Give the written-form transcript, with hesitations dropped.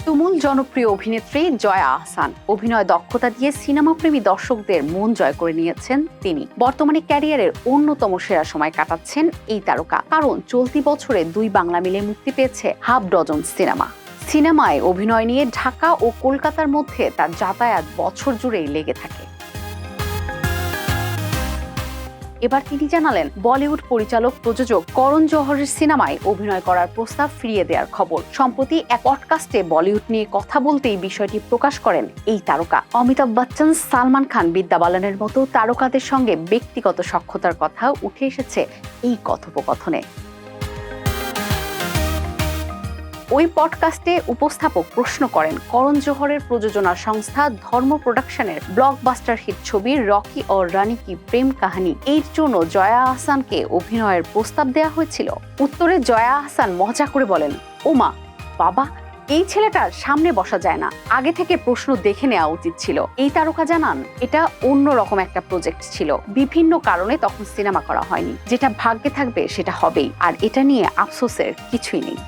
তুমুল জনপ্রিয় অভিনেত্রী জয়া আহসান অভিনয় দক্ষতা দিয়ে সিনেমাপ্রেমী দর্শকদের মন জয় করে নিয়েছেন তিনি। বর্তমানে ক্যারিয়ারের অন্যতম সেরা সময় কাটাচ্ছেন এই তারকা, কারণ চলতি বছরে 2 বাংলা মিলে মুক্তি পেয়েছে হাফ ডজন সিনেমায় অভিনয় নিয়ে ঢাকা ও কলকাতার মধ্যে তার যাতায়াত বছর জুড়েই লেগে থাকে। এবার তিনি জানালেন, বলিউড পরিচালক প্রযোজক করণ জোহরের সিনেমায় অভিনয় করার প্রস্তাব ফিরিয়ে দেওয়ার খবর। সম্প্রতি এক পডকাস্টে বলিউড নিয়ে কথা বলতেই বিষয়টি প্রকাশ করেন এই তারকা। অমিতাভ বচ্চন, সালমান খান, বিদ্যা বালানের মতো তারকাদের সঙ্গে ব্যক্তিগত সখ্যতার কথা উঠে এসেছে এই কথোপকথনে। ওই পডকাস্টে উপস্থাপক প্রশ্ন করেন, করণ জোহরের প্রযোজনা সংস্থা ধর্ম প্রোডাকশনের ব্লকবাস্টার হিট ছবি রকি और রানী কি প্রেম কাহিনী এর জন্য জয়া আহসানকে অভিনয়ের প্রস্তাব দেওয়া হয়েছিল। উত্তরে জয়া আহসান মজা করে বলেন, ওমা বাবা, এই ছেলেটার সামনে বসা যায় না, আগে থেকে প্রশ্ন দেখে নেওয়া উচিত ছিল। এই তারকা জানান, এটা অন্যরকম একটা প্রজেক্ট ছিল, বিভিন্ন কারণে তখন সিনেমা করা হয়নি। যেটা ভাগ্যে থাকবে সেটা হবেই, আর এটা নিয়ে আফসোসের কিছুই নেই।